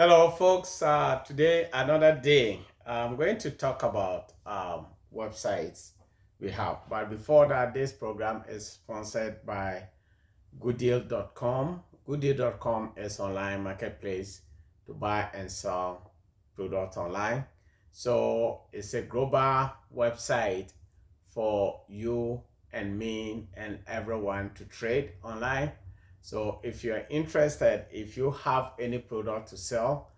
Hello, folks. Today, another day. I'm going to talk about websites we have. But before that, this program is sponsored by gooddeal.com. Gooddeal.com is online marketplace to buy and sell products online. So it's a global website for you and me and everyone to trade online. So if you're interested, if you have any product to sell,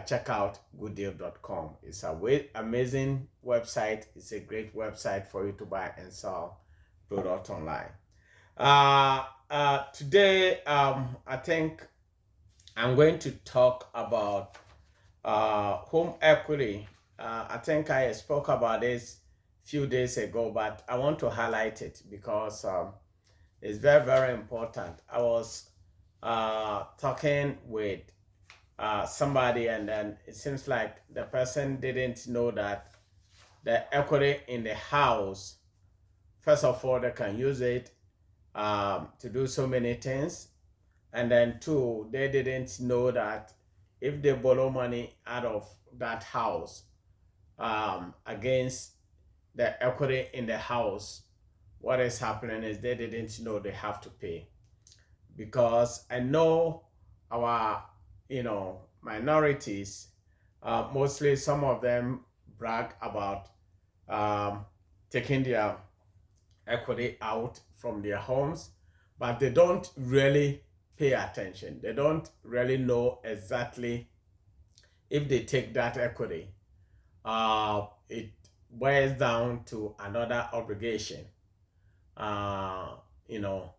check out gooddeal.com. It's a amazing website. It's a great website for you to buy and sell product online. Today, I think I'm going to talk about home equity. I think I spoke about this a few days ago, but I want to highlight it because it's very, very important. I was talking with somebody, and then it seems like the person didn't know that the equity in the house, first of all, they can use it to do so many things. And then two, they didn't know that if they borrow money out of that house against the equity in the house, what is happening is they didn't know they have to pay. Because I know our, minorities, mostly some of them brag about um, taking their equity out from their homes, but they don't really pay attention. They don't really know exactly if they take that equity, it boils down to another obligation, uh, you know,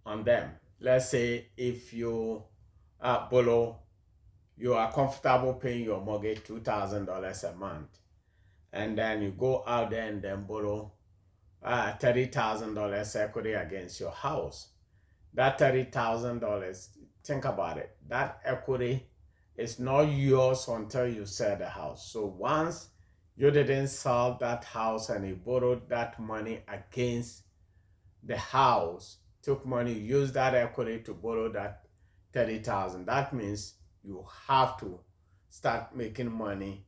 on them. Let's say if you borrow, you are comfortable paying your mortgage $2,000 a month, and then you go out there and then borrow $30,000 equity against your house. That $30,000, think about it. That equity is not yours until you sell the house. So once you didn't sell that house and you borrowed that money against the house, took money, used that equity to borrow that 30,000, that means you have to start making money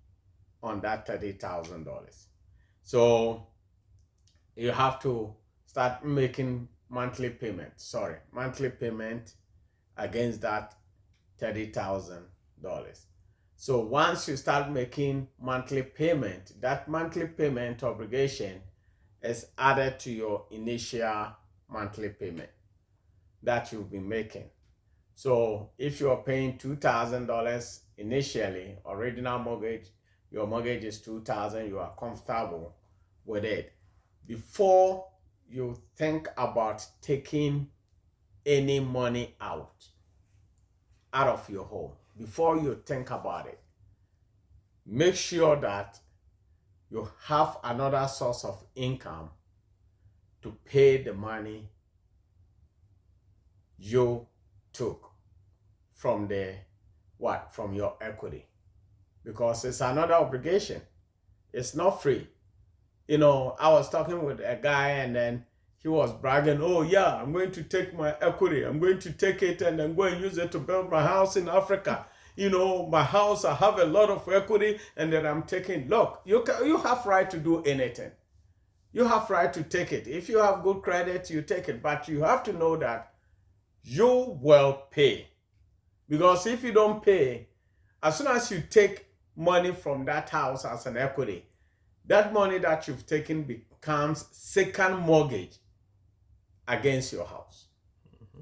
on that $30,000. So you have to start making monthly payment against that $30,000. So once you start making monthly payment, that monthly payment obligation is added to your initial monthly payment that you'll be making. So if you're paying $2,000 initially, original mortgage, your mortgage is $2,000, you are comfortable with it. Before you think about taking any money out of your home, before you think about it, make sure that you have another source of income to pay the money you took from from your equity, because it's another obligation. It's not free. I was talking with a guy, and then he was bragging, oh yeah, I'm going to take my equity, I'm going to take it and then go and use it to build my house in Africa. My house, I have a lot of equity, and then I'm taking. Look, you have right to do anything. You have right to take it. If you have good credit, you take it, but you have to know that you will pay. Because if you don't pay, as soon as you take money from that house as an equity, that money that you've taken becomes second mortgage against your house.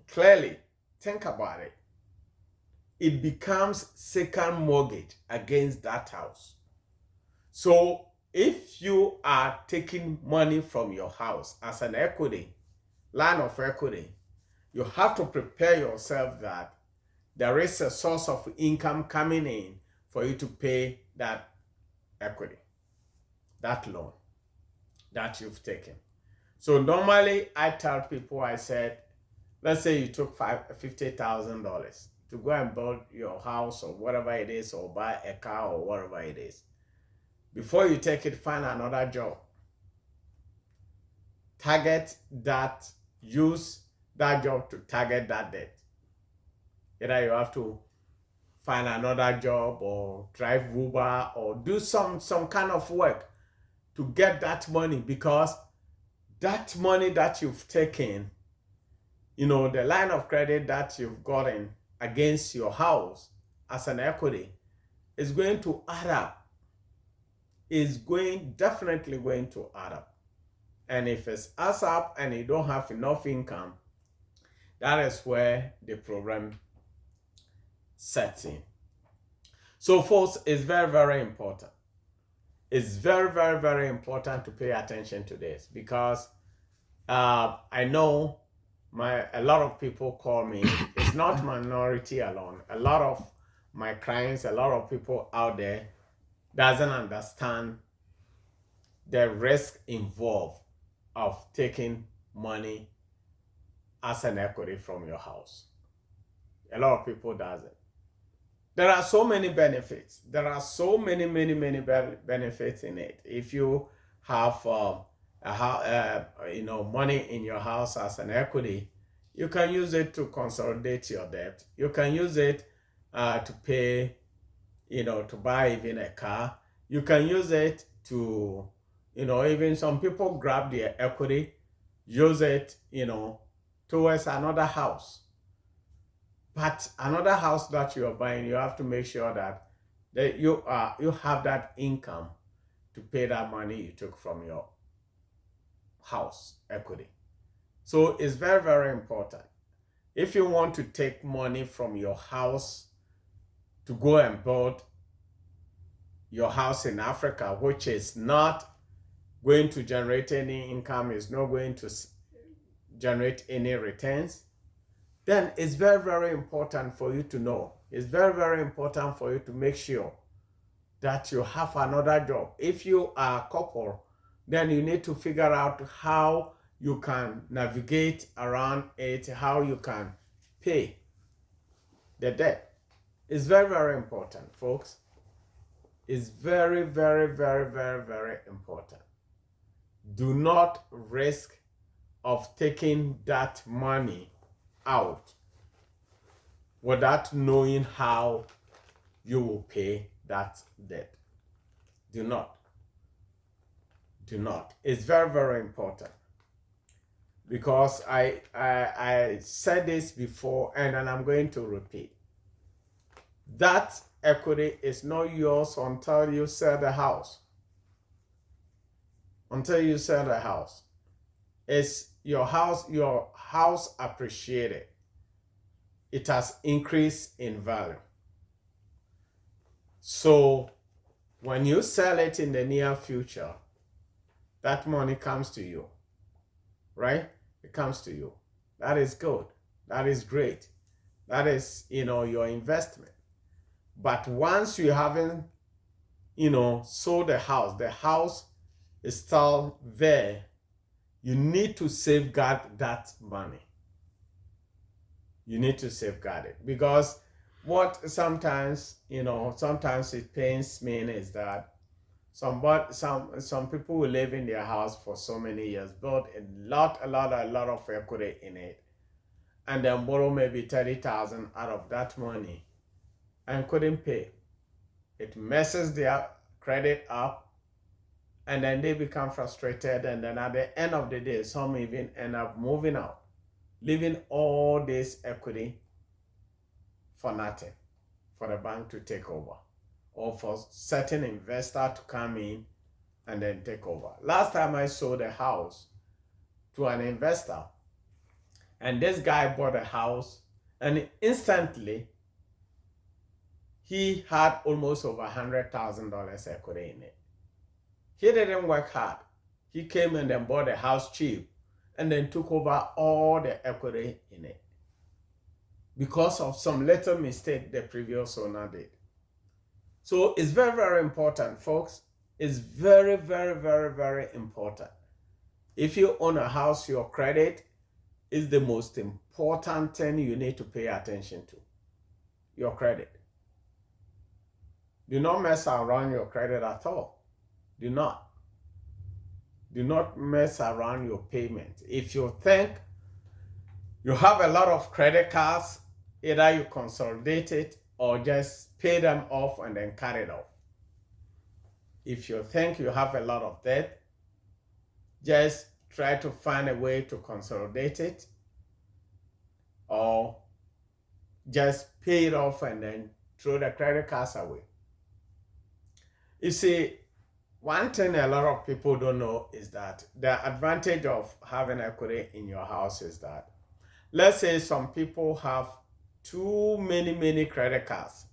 Clearly, think about it. It becomes second mortgage against that house. So if you are taking money from your house as an equity, line of equity, you have to prepare yourself that there is a source of income coming in for you to pay that equity, that loan that you've taken. So normally I tell people, I said, let's say you took $50,000 to go and build your house or whatever it is, or buy a car or whatever it is. Before you take it, find another job. Use that job to target that debt. Either you have to find another job or drive Uber or do some kind of work to get that money, because that money that you've taken, the line of credit that you've gotten against your house as an equity is going to add up. Definitely going to add up. And if it adds up and you don't have enough income, that is where the problem sets in. So folks, it's very, very important. It's very, very, very important to pay attention to this, because I know a lot of people call me. It's not minority alone. A lot of my clients, a lot of people out there doesn't understand the risk involved of taking money as an equity from your house. A lot of people doesn't. There are so many benefits. There are so many benefits in it. If you have money in your house as an equity, you can use it to consolidate your debt. You can use it to pay, to buy even a car. You can use it to, even some people grab their equity, use it, towards another house. But another house that you are buying, you have to make sure that you have that income to pay that money you took from your house equity. So it's very, very important. If you want to take money from your house to go and build your house in Africa, which is not going to generate any income, is not going to generate any returns, then it's very, very important for you to know. It's very, very important for you to make sure that you have another job. If you are a couple, then you need to figure out how you can navigate around it, how you can pay the debt. It's very, very important, folks. It's very, very, very, very, very important. Do not risk of taking that money out without knowing how you will pay that debt. Do not. It's very, very important, because I said this before, and then I'm going to repeat. That equity is not yours until you sell the house. Until you sell the house. It's your house appreciated. It has increased in value. So when you sell it in the near future, that money comes to you, right? It comes to you. That is good. That is great. That is, your investment. But once you haven't, sold the house is still there, you need to safeguard that money. You need to safeguard it, because what sometimes it pains me is that some people will live in their house for so many years, build a lot of equity in it, and then borrow maybe 30,000 out of that money and couldn't pay. It messes their credit up, and then they become frustrated, and then at the end of the day, some even end up moving out, leaving all this equity for nothing, for the bank to take over, or for certain investor to come in and then take over. Last time I sold a house to an investor, and this guy bought a house, and instantly he had almost over $100,000 equity in it. He didn't work hard. He came and then bought a house cheap and then took over all the equity in it because of some little mistake the previous owner did. So it's very, very important, folks. It's very, very, very, very important. If you own a house, your credit is the most important thing you need to pay attention to. Your credit. Do not mess around your credit at all. Do not. Do not mess around your payment. If you think you have a lot of credit cards, either you consolidate it or just pay them off and then cut it off. If you think you have a lot of debt, just try to find a way to consolidate it, or just pay it off and then throw the credit cards away. You see, one thing a lot of people don't know is that the advantage of having equity in your house is that, let's say some people have too many credit cards.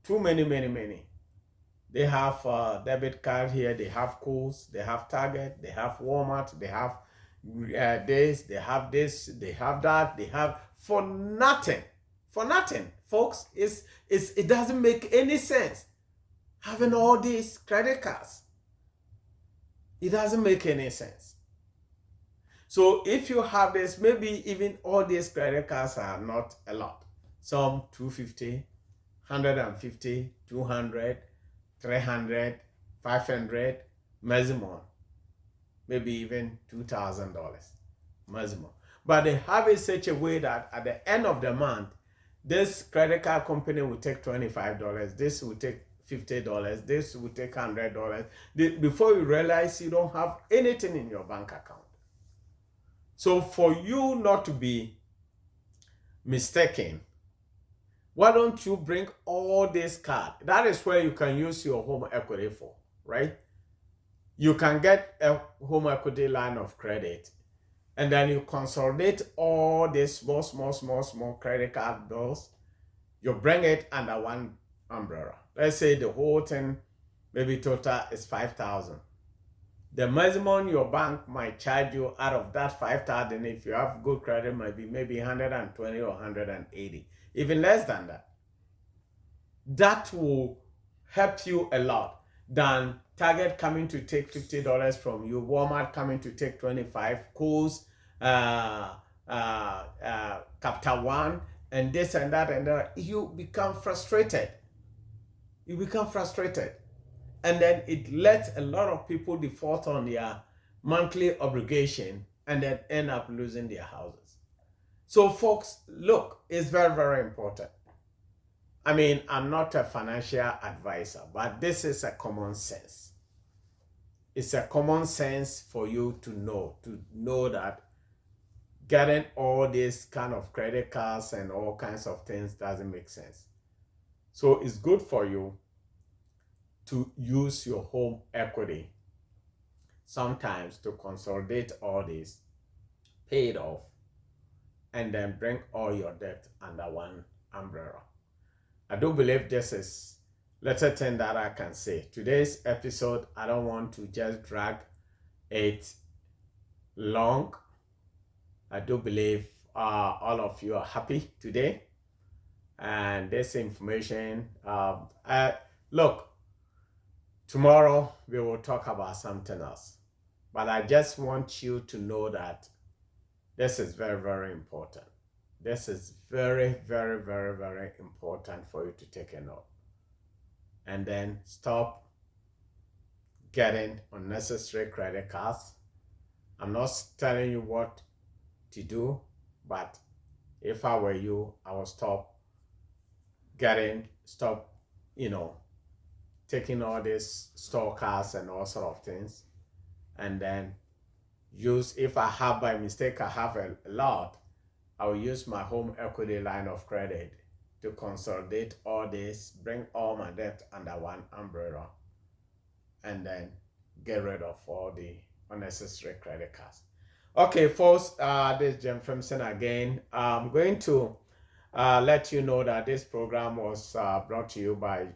Too many. They have a debit card here, they have Kohl's, they have Target, they have Walmart, they have this, they have this, they have that, they have for nothing. For nothing, folks. It doesn't make any sense having all these credit cards. It doesn't make any sense. So if you have this, maybe even all these credit cards are not a lot. Some 250, 150, 200, 300, 500 maximum, maybe even $2,000 maximum. But they have it such a way that at the end of the month, this credit card company will take $25, this will take $50, this will take $100. Before you realize, you don't have anything in your bank account. So for you not to be mistaken, why don't you bring all this card? That is where you can use your home equity for, right? You can get a home equity line of credit, and then you consolidate all these small credit card bills. You bring it under one umbrella. Let's say the whole thing, maybe total is $5,000. The maximum your bank might charge you out of that $5,000, if you have good credit, might be maybe 120 or 180, even less than that. That will help you a lot than Target coming to take $50 from you, Walmart coming to take 25, Kohl's, Capital One, and this and that and that. You become frustrated. And then it lets a lot of people default on their monthly obligation and then end up losing their houses. So folks, look, it's very important. I mean, I'm not a financial advisor, but this is a common sense. It's a common sense for you to know that getting all these kind of credit cards and all kinds of things doesn't make sense. So it's good for you to use your home equity sometimes to consolidate all this, pay it off, and then bring all your debt under one umbrella. I do believe this is little thing that I can say. Today's episode, I don't want to just drag it long. I do believe all of you are happy today. And this information, look, tomorrow we will talk about something else. But I just want you to know that this is very important. This is very important for you to take a note. And then stop getting unnecessary credit cards. I'm not telling you what to do, but if I were you, I would stop, taking all these store cards and all sort of things, and then use, if I have by mistake, I have a lot, I will use my home equity line of credit to consolidate all this, bring all my debt under one umbrella, and then get rid of all the unnecessary credit cards. Okay, folks, this is Jem Fremson again. I'm going to let you know that this program was brought to you by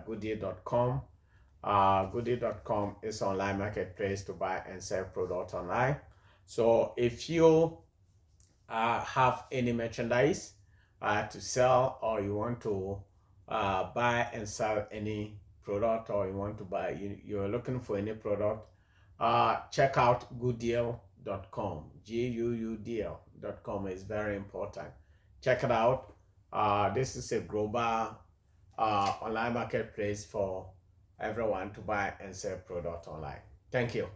Goodyear.com. Goodyear.com is an online marketplace to buy and sell products online. So if you have any merchandise to sell, or you want to buy and sell any product, or you want to buy, you're looking for any product, check out Goodyear.com. Goodyear.com is very important. Check it out. This is a global online marketplace for everyone to buy and sell product online. Thank you.